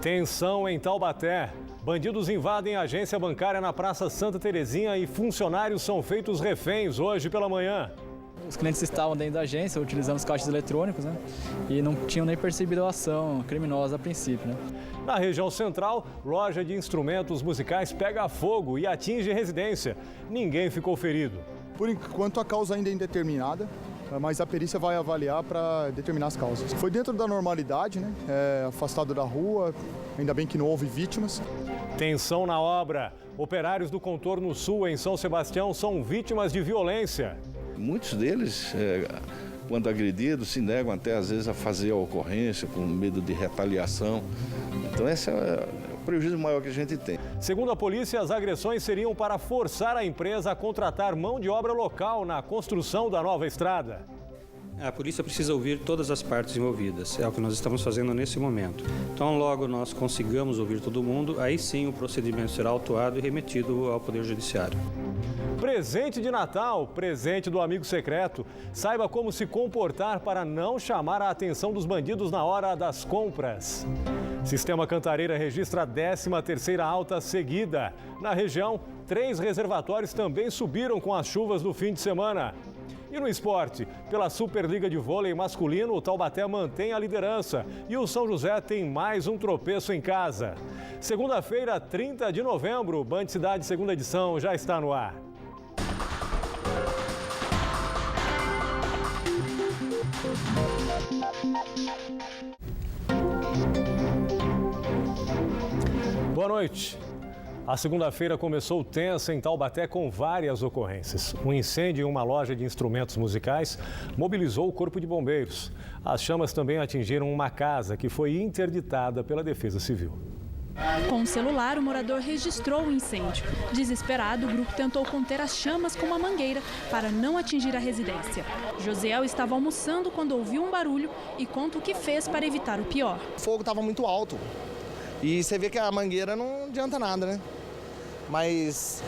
Tensão em Taubaté. Bandidos invadem a agência bancária na Praça Santa Terezinha e funcionários são feitos reféns hoje pela manhã. Os clientes estavam dentro da agência utilizando os caixas eletrônicos, e não tinham nem percebido a ação criminosa a princípio, Na região central, loja de instrumentos musicais pega fogo e atinge residência. Ninguém ficou ferido. Por enquanto a causa ainda é indeterminada, mas a perícia vai avaliar para determinar as causas. Foi dentro da normalidade, afastado da rua, ainda bem que não houve vítimas. Tensão na obra. Operários do Contorno Sul, em São Sebastião, são vítimas de violência. Muitos deles, quando agredidos, se negam até às vezes a fazer a ocorrência com medo de retaliação. Então esse é o prejuízo maior que a gente tem. Segundo a polícia, as agressões seriam para forçar a empresa a contratar mão de obra local na construção da nova estrada. A polícia precisa ouvir todas as partes envolvidas, é o que nós estamos fazendo nesse momento. Então, logo nós consigamos ouvir todo mundo, aí sim o procedimento será autuado e remetido ao Poder Judiciário. Presente de Natal, presente do amigo secreto. Saiba como se comportar para não chamar a atenção dos bandidos na hora das compras. Sistema Cantareira registra a 13ª alta seguida. Na região, 3 reservatórios também subiram com as chuvas do fim de semana. E no esporte, pela Superliga de Vôlei masculino, o Taubaté mantém a liderança e o São José tem mais um tropeço em casa. Segunda-feira, 30 de novembro, Band Cidade segunda edição já está no ar. Boa noite. A segunda-feira começou tensa em Taubaté com várias ocorrências. Um incêndio em uma loja de instrumentos musicais mobilizou o Corpo de Bombeiros. As chamas também atingiram uma casa que foi interditada pela Defesa Civil. Com o celular, o morador registrou o incêndio. Desesperado, o grupo tentou conter as chamas com uma mangueira para não atingir a residência. Josiel estava almoçando quando ouviu um barulho e conta o que fez para evitar o pior. O fogo estava muito alto e você vê que a mangueira não adianta nada, Mas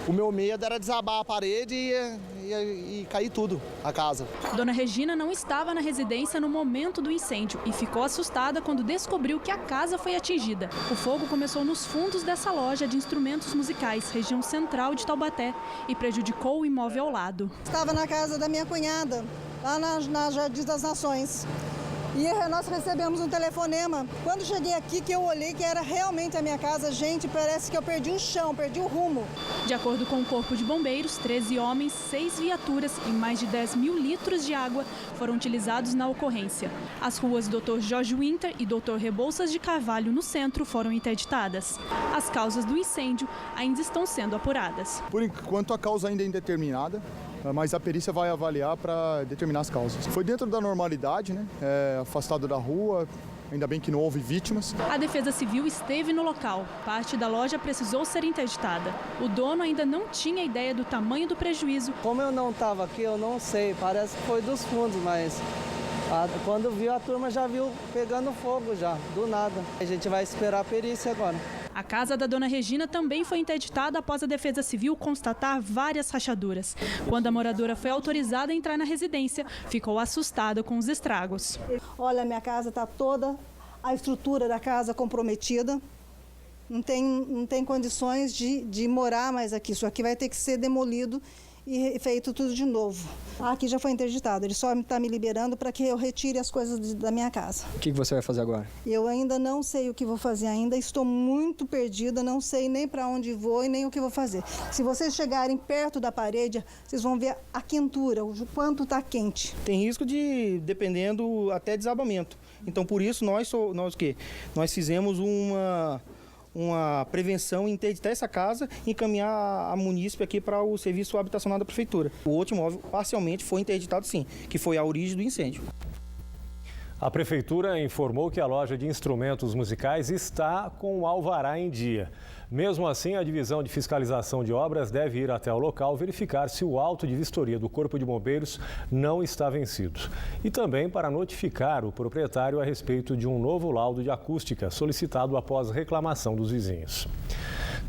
o meu medo era desabar a parede e cair tudo, a casa. Dona Regina não estava na residência no momento do incêndio e ficou assustada quando descobriu que a casa foi atingida. O fogo começou nos fundos dessa loja de instrumentos musicais, região central de Taubaté, e prejudicou o imóvel ao lado. Estava na casa da minha cunhada, lá na Jardim das Nações. E nós recebemos um telefonema. Quando cheguei aqui, que eu olhei que era realmente a minha casa, gente, parece que eu perdi o chão, perdi o rumo. De acordo com o Corpo de Bombeiros, 13 homens, 6 viaturas e mais de 10 mil litros de água foram utilizados na ocorrência. As ruas Dr. Jorge Winter e Dr. Rebouças de Carvalho, no centro, foram interditadas. As causas do incêndio ainda estão sendo apuradas. Por enquanto a causa ainda é indeterminada, mas a perícia vai avaliar para determinar as causas. Foi dentro da normalidade, afastado da rua, ainda bem que não houve vítimas. A Defesa Civil esteve no local. Parte da loja precisou ser interditada. O dono ainda não tinha ideia do tamanho do prejuízo. Como eu não estava aqui, eu não sei. Parece que foi dos fundos, mas quando viu a turma já viu pegando fogo já, do nada. A gente vai esperar a perícia agora. A casa da Dona Regina também foi interditada após a Defesa Civil constatar várias rachaduras. Quando a moradora foi autorizada a entrar na residência, ficou assustada com os estragos. Olha, minha casa está toda, a estrutura da casa comprometida. Não tem condições de morar mais aqui. Isso aqui vai ter que ser demolido e feito tudo de novo. Aqui já foi interditado, ele só está me liberando para que eu retire as coisas da minha casa. O que você vai fazer agora? Eu ainda não sei o que vou fazer ainda, estou muito perdida, não sei nem para onde vou e nem o que vou fazer. Se vocês chegarem perto da parede, vocês vão ver a quentura, o quanto está quente. Tem risco de, dependendo, até desabamento. Então, por isso, nós fizemos uma prevenção em interditar essa casa e encaminhar a munícipe aqui para o serviço habitacional da prefeitura. O outro imóvel parcialmente foi interditado sim, que foi a origem do incêndio. A prefeitura informou que a loja de instrumentos musicais está com o alvará em dia. Mesmo assim, a divisão de fiscalização de obras deve ir até o local verificar se o auto de vistoria do Corpo de Bombeiros não está vencido. E também para notificar o proprietário a respeito de um novo laudo de acústica solicitado após reclamação dos vizinhos.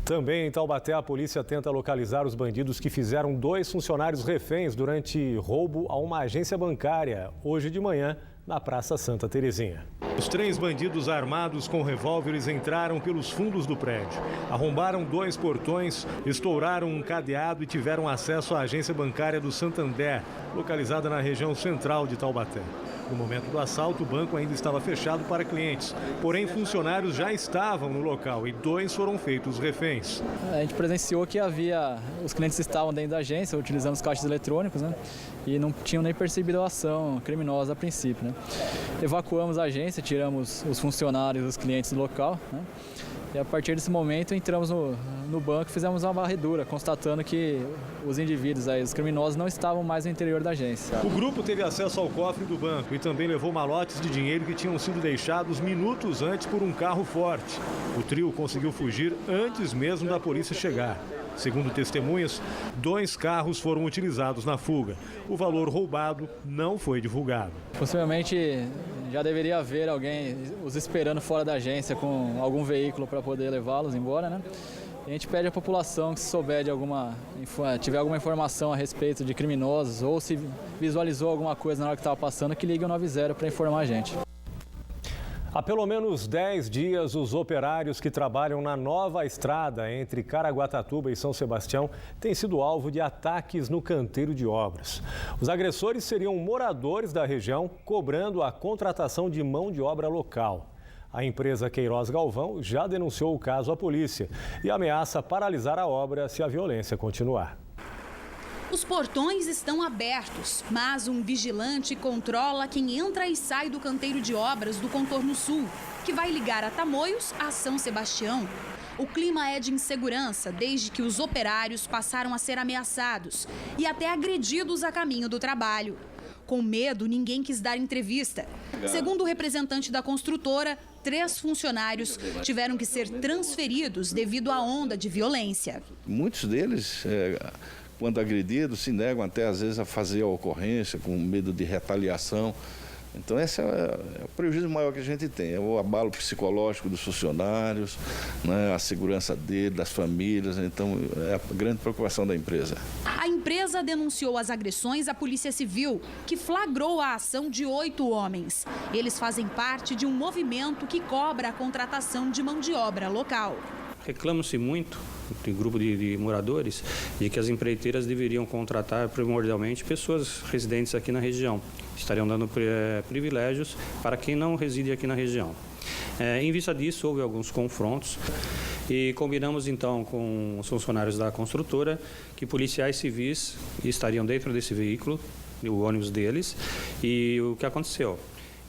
Também em Taubaté, a polícia tenta localizar os bandidos que fizeram 2 funcionários reféns durante roubo a uma agência bancária, hoje de manhã, na Praça Santa Terezinha. Os 3 bandidos armados com revólveres entraram pelos fundos do prédio. Arrombaram 2 portões, estouraram um cadeado e tiveram acesso à agência bancária do Santander, localizada na região central de Taubaté. No momento do assalto, o banco ainda estava fechado para clientes. Porém, funcionários já estavam no local e 2 foram feitos reféns. A gente presenciou que os clientes estavam dentro da agência, utilizando os caixas eletrônicos, né? E não tinham nem percebido a ação criminosa a princípio, né? Evacuamos a agência, tiramos os funcionários e os clientes do local, né? E a partir desse momento entramos no banco e fizemos uma varredura, constatando que os indivíduos, os criminosos, não estavam mais no interior da agência. O grupo teve acesso ao cofre do banco e também levou malotes de dinheiro que tinham sido deixados minutos antes por um carro forte. O trio conseguiu fugir antes mesmo da polícia chegar. Segundo testemunhas, 2 carros foram utilizados na fuga. O valor roubado não foi divulgado. Possivelmente já deveria haver alguém os esperando fora da agência com algum veículo para poder levá-los embora, né? E a gente pede à população que, se souber tiver alguma informação a respeito de criminosos ou se visualizou alguma coisa na hora que estava passando, que ligue o 90 para informar a gente. Há pelo menos 10 dias, os operários que trabalham na nova estrada entre Caraguatatuba e São Sebastião têm sido alvo de ataques no canteiro de obras. Os agressores seriam moradores da região, cobrando a contratação de mão de obra local. A empresa Queiroz Galvão já denunciou o caso à polícia e ameaça paralisar a obra se a violência continuar. Os portões estão abertos, mas um vigilante controla quem entra e sai do canteiro de obras do Contorno Sul, que vai ligar a Tamoios a São Sebastião. O clima é de insegurança desde que os operários passaram a ser ameaçados e até agredidos a caminho do trabalho. Com medo, ninguém quis dar entrevista. Segundo o representante da construtora, 3 funcionários tiveram que ser transferidos devido à onda de violência. Muitos deles, quando agredidos, se negam até às vezes a fazer a ocorrência com medo de retaliação. Então esse é o prejuízo maior que a gente tem, é o abalo psicológico dos funcionários, né, a segurança dele, das famílias, então é a grande preocupação da empresa. A empresa denunciou as agressões à Polícia Civil, que flagrou a ação de 8 homens. Eles fazem parte de um movimento que cobra a contratação de mão de obra local. Reclama-se muito, de grupo de moradores, de que as empreiteiras deveriam contratar primordialmente pessoas residentes aqui na região. Estariam dando privilégios para quem não reside aqui na região. Em vista disso, houve alguns confrontos e combinamos então com os funcionários da construtora que policiais civis estariam dentro desse veículo, o ônibus deles, e o que aconteceu?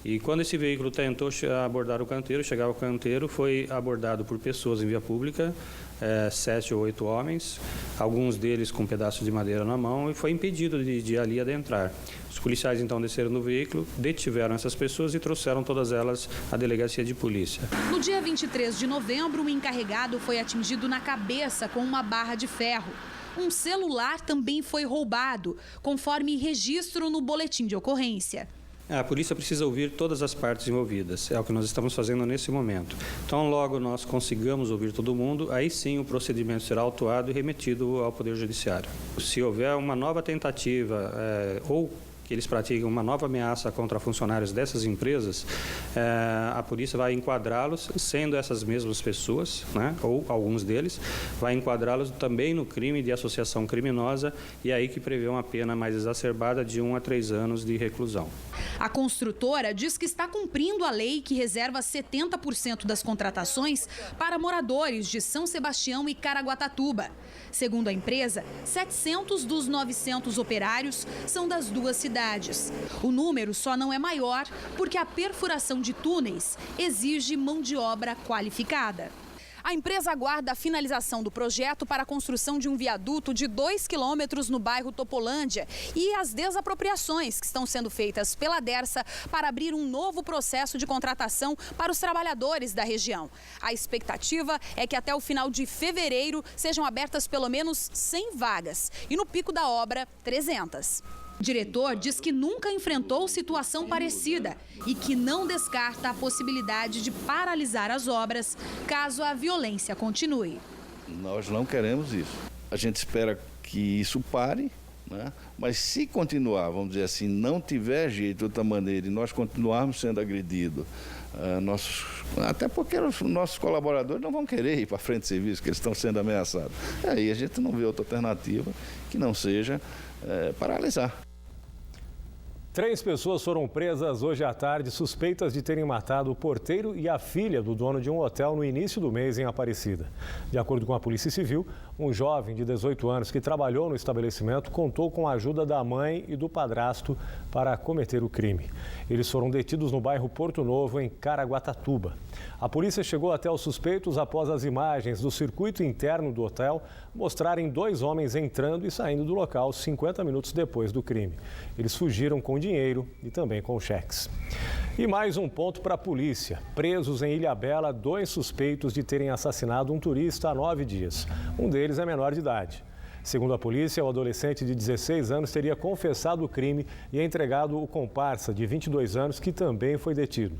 E quando esse veículo tentou abordar o canteiro, chegar ao canteiro, foi abordado por pessoas em via pública, 7 ou 8 homens, alguns deles com pedaços de madeira na mão, e foi impedido de ali adentrar. Os policiais então desceram no veículo, detiveram essas pessoas e trouxeram todas elas à delegacia de polícia. No dia 23 de novembro, um encarregado foi atingido na cabeça com uma barra de ferro. Um celular também foi roubado, conforme registro no boletim de ocorrência. A polícia precisa ouvir todas as partes envolvidas, é o que nós estamos fazendo nesse momento. Então, logo nós consigamos ouvir todo mundo, aí sim o procedimento será autuado e remetido ao Poder Judiciário. Se houver uma nova tentativa ou que eles pratiquem uma nova ameaça contra funcionários dessas empresas, a polícia vai enquadrá-los, sendo essas mesmas pessoas, né, ou alguns deles, vai enquadrá-los também no crime de associação criminosa e aí que prevê uma pena mais exacerbada de 1 a 3 anos de reclusão. A construtora diz que está cumprindo a lei que reserva 70% das contratações para moradores de São Sebastião e Caraguatatuba. Segundo a empresa, 700 dos 900 operários são das 2 cidades. O número só não é maior porque a perfuração de túneis exige mão de obra qualificada. A empresa aguarda a finalização do projeto para a construção de um viaduto de 2 quilômetros no bairro Topolândia e as desapropriações que estão sendo feitas pela Dersa para abrir um novo processo de contratação para os trabalhadores da região. A expectativa é que até o final de fevereiro sejam abertas pelo menos 100 vagas e no pico da obra, 300. O diretor diz que nunca enfrentou situação parecida e que não descarta a possibilidade de paralisar as obras caso a violência continue. Nós não queremos isso. A gente espera que isso pare, né? Mas se continuar, vamos dizer assim, não tiver jeito de outra maneira e nós continuarmos sendo agredidos, até porque os nossos colaboradores não vão querer ir para frente de serviço, que eles estão sendo ameaçados. Aí a gente não vê outra alternativa que não seja paralisar. 3 pessoas foram presas hoje à tarde suspeitas de terem matado o porteiro e a filha do dono de um hotel no início do mês em Aparecida. De acordo com a Polícia Civil, um jovem de 18 anos que trabalhou no estabelecimento contou com a ajuda da mãe e do padrasto para cometer o crime. Eles foram detidos no bairro Porto Novo, em Caraguatatuba. A polícia chegou até os suspeitos após as imagens do circuito interno do hotel mostrarem 2 homens entrando e saindo do local 50 minutos depois do crime. Eles fugiram com dinheiro e também com cheques. E mais um ponto para a polícia. Presos em Ilhabela, 2 suspeitos de terem assassinado um turista há 9 dias. Um deles é menor de idade. Segundo a polícia, o adolescente de 16 anos teria confessado o crime e entregado o comparsa de 22 anos, que também foi detido.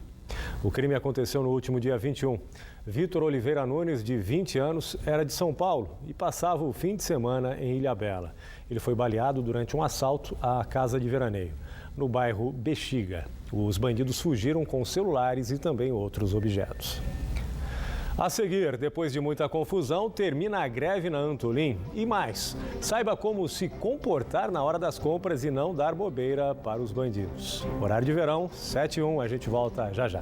O crime aconteceu no último dia 21. Vitor Oliveira Nunes, de 20 anos, era de São Paulo e passava o fim de semana em Ilhabela. Ele foi baleado durante um assalto à casa de veraneio, no bairro Bexiga. Os bandidos fugiram com celulares e também outros objetos. A seguir, depois de muita confusão, termina a greve na Antolin. E mais, saiba como se comportar na hora das compras e não dar bobeira para os bandidos. Horário de verão, 7h01, a gente volta já já.